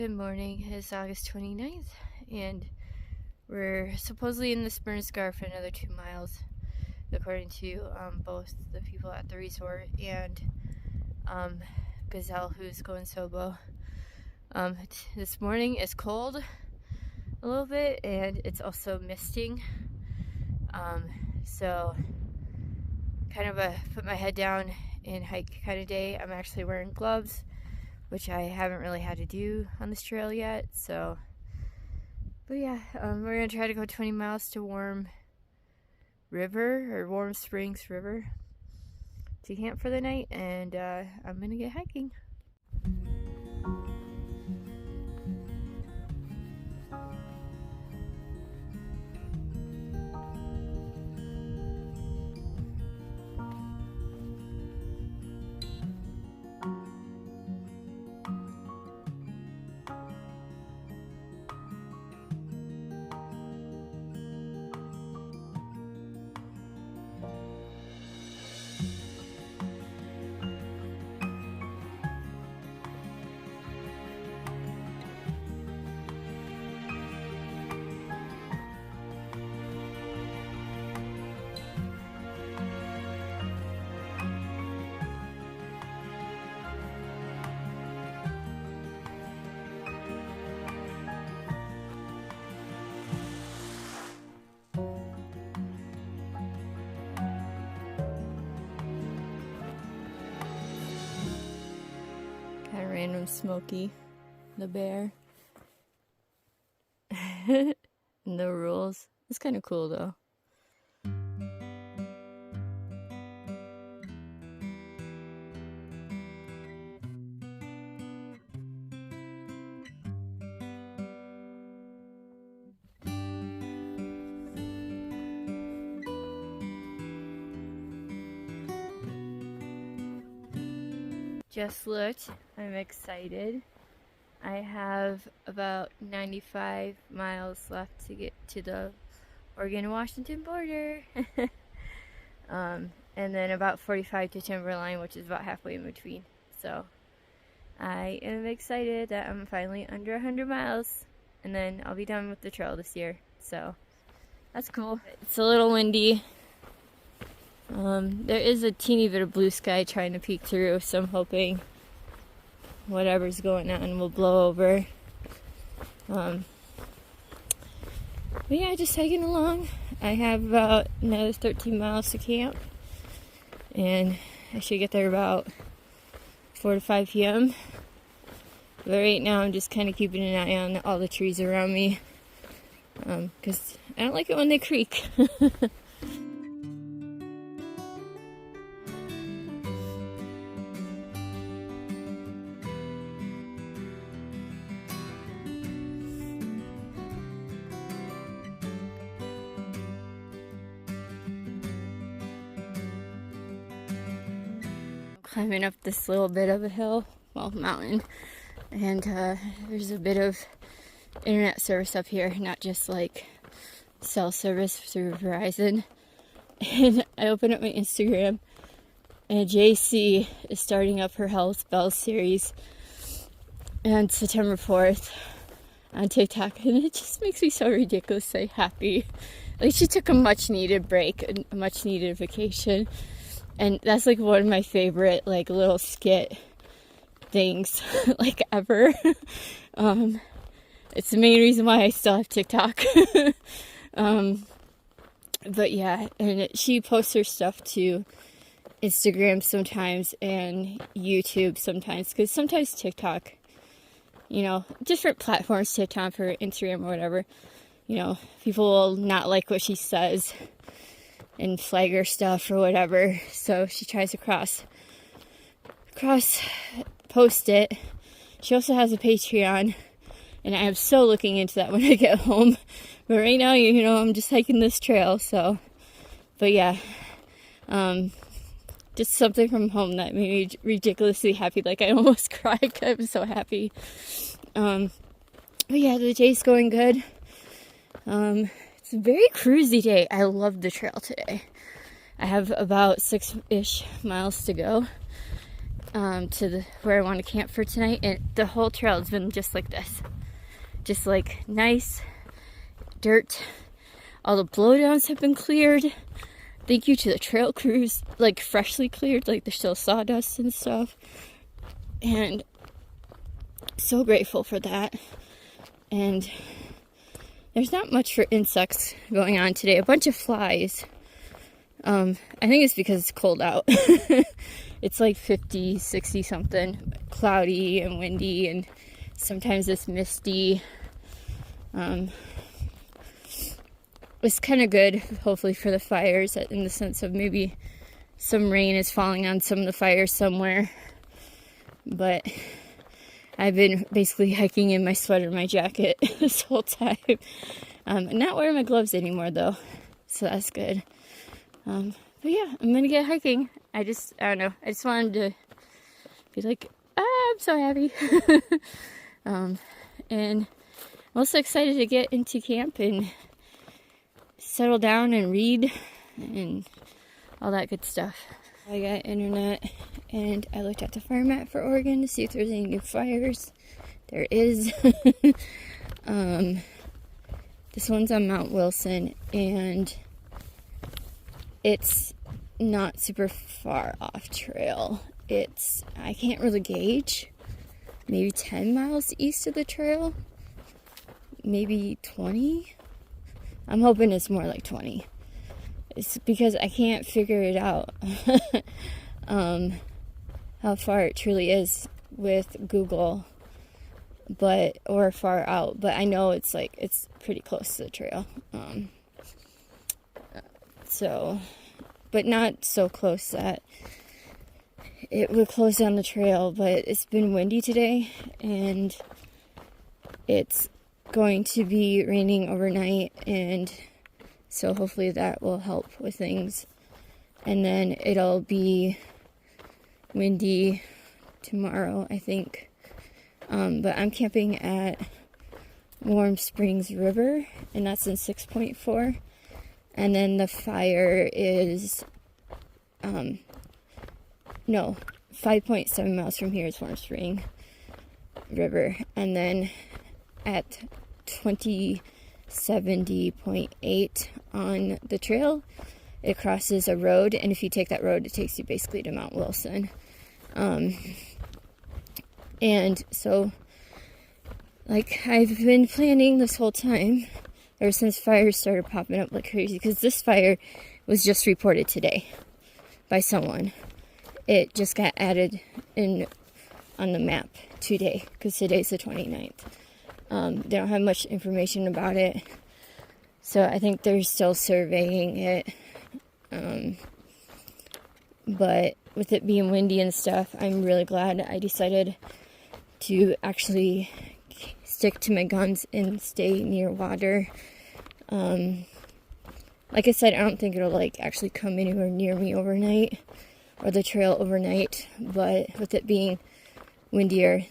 Good morning. It's August 29th, and we're supposedly in the Sprint Scar for another 2 miles, according to both the people at the resort and Gazelle, who's going solo. This morning is cold a little bit, and it's also misting. So kind of a put my head down and hike kind of day. I'm actually wearing gloves, which I haven't really had to do on this trail yet. So, but yeah, we're gonna try to go 20 miles to Warm Springs River to camp for the night, and I'm gonna get hiking. Kind of random Smokey the Bear. No rules. It's kind of cool though. Just looked. I'm excited. I have about 95 miles left to get to the Oregon-Washington border. And then about 45 to Timberline, which is about halfway in between. So I am excited that I'm finally under 100 miles, and then I'll be done with the trail this year. So that's cool. It's a little windy. There is a teeny bit of blue sky trying to peek through, so I'm hoping whatever's going on will blow over. But yeah, just hiking along. I have about another 13 miles to camp, and I should get there about 4 to 5 p.m. But right now I'm just kind of keeping an eye on all the trees around me, because I don't like it when they creak. Climbing up this little bit of a hill, well, mountain, and there's a bit of internet service up here, not just like cell service through Verizon. And I open up my Instagram, and Jaysea is starting up her Health Bells series on September 4th on TikTok, and it just makes me so ridiculously happy. Like, she took a much needed break, a much needed vacation. And that's like one of my favorite like little skit things like ever. It's the main reason why I still have TikTok. But yeah, and she posts her stuff to Instagram sometimes and YouTube sometimes, because sometimes TikTok, you know, different platforms, TikTok or Instagram or whatever, you know, people will not like what she says and flag her stuff or whatever, so she tries to cross post it. She also has a Patreon, and I am so looking into that when I get home. But right now, you know, I'm just hiking this trail, so. But yeah, just something from home that made me ridiculously happy. Like, I almost cried. I was so happy. But yeah, the day's going good. It's a very cruisy day. I love the trail today. I have about 6-ish miles to go, to where I want to camp for tonight, and the whole trail has been just like this. Just like nice dirt. All the blowdowns have been cleared. Thank you to the trail crews, like freshly cleared, like there's still sawdust and stuff. And so grateful for that. And there's not much for insects going on today. A bunch of flies. I think it's because it's cold out. It's like 50, 60 something, cloudy and windy, and sometimes it's misty. It's kind of good, hopefully, for the fires, in the sense of maybe some rain is falling on some of the fires somewhere. But I've been basically hiking in my sweater and my jacket this whole time. I'm not wearing my gloves anymore, though, so that's good. But yeah, I'm gonna get hiking. I don't know. I just wanted to be like, I'm so happy. And I'm also excited to get into camp and settle down and read and all that good stuff. I got internet and I looked at the fire map for Oregon to see if there's any new fires. There is. This one's on Mount Wilson, and it's not super far off trail. I can't really gauge, maybe 10 miles east of the trail, maybe 20. I'm hoping it's more like 20. It's because I can't figure it out how far it truly is with Google, or far out. But I know it's pretty close to the trail. But not so close that it would close down the trail. But it's been windy today, and it's going to be raining overnight, and so hopefully that will help with things. And then it'll be windy tomorrow, I think. But I'm camping at Warm Springs River, and that's in 6.4. And then the fire is 5.7 miles from here is Warm Spring River. And then at 2070.8 on the trail, it crosses a road, and if you take that road, it takes you basically to Mount Wilson. And so, I've been planning this whole time, ever since fires started popping up like crazy, because this fire was just reported today by someone. It just got added in on the map today, because today's the 29th. They don't have much information about it, so I think they're still surveying it. But with it being windy and stuff, I'm really glad I decided to actually stick to my guns and stay near water. Like I said, I don't think it'll actually come anywhere near me overnight, or the trail overnight, but with it being windier,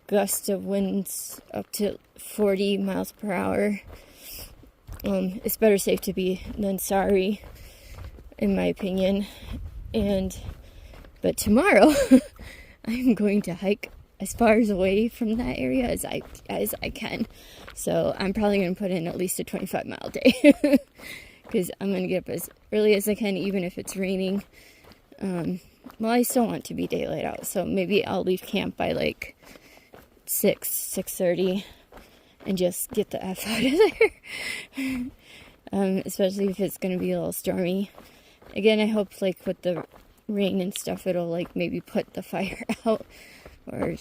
gusts of winds up to 40 miles per hour, it's better safe to be than sorry, in my opinion. But tomorrow I'm going to hike as far away from that area as I can. So I'm probably going to put in at least a 25-mile day, because I'm going to get up as early as I can, even if it's raining. Well, I still want to be daylight out, so maybe I'll leave camp by 6:30 and just get the F out of there. Especially if it's going to be a little stormy. Again, I hope with the rain and stuff, it'll maybe put the fire out or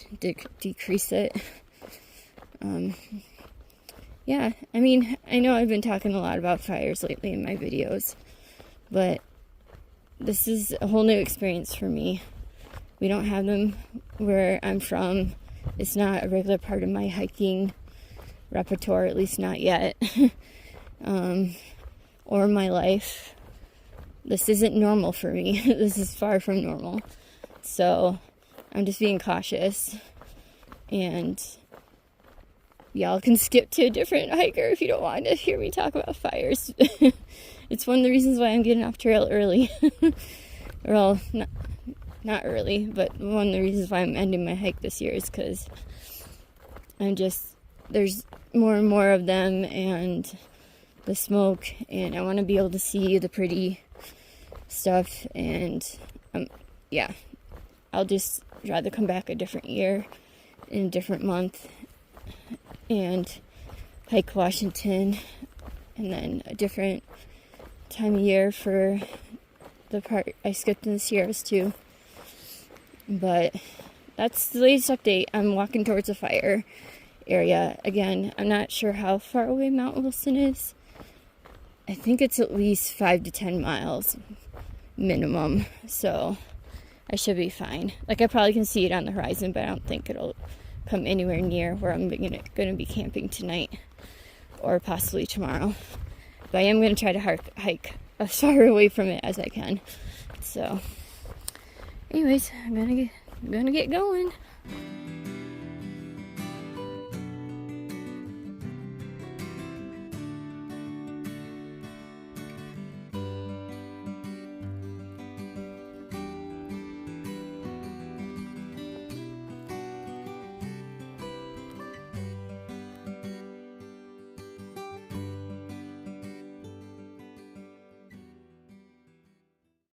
decrease it. Yeah, I mean, I know I've been talking a lot about fires lately in my videos, but this is a whole new experience for me. We don't have them where I'm from. It's not a regular part of my hiking repertoire, at least not yet, or my life. This isn't normal for me. This is far from normal. So I'm just being cautious, and y'all can skip to a different hiker if you don't want to hear me talk about fires. It's one of the reasons why I'm getting off trail early. Well, not early, but one of the reasons why I'm ending my hike this year is because there's more and more of them and the smoke, and I want to be able to see the pretty stuff, and yeah, I'll just rather come back a different year in a different month and hike Washington, and then a different time of year for the part I skipped in the Sierras too. But that's the latest update. I'm walking towards the fire area. Again, I'm not sure how far away Mount Wilson is. I think it's at least 5 to 10 miles minimum, so I should be fine. Like, I probably can see it on the horizon, but I don't think it'll come anywhere near where I'm gonna be camping tonight or possibly tomorrow. But I am gonna try to hike as far away from it as I can. So anyways, I'm gonna get going.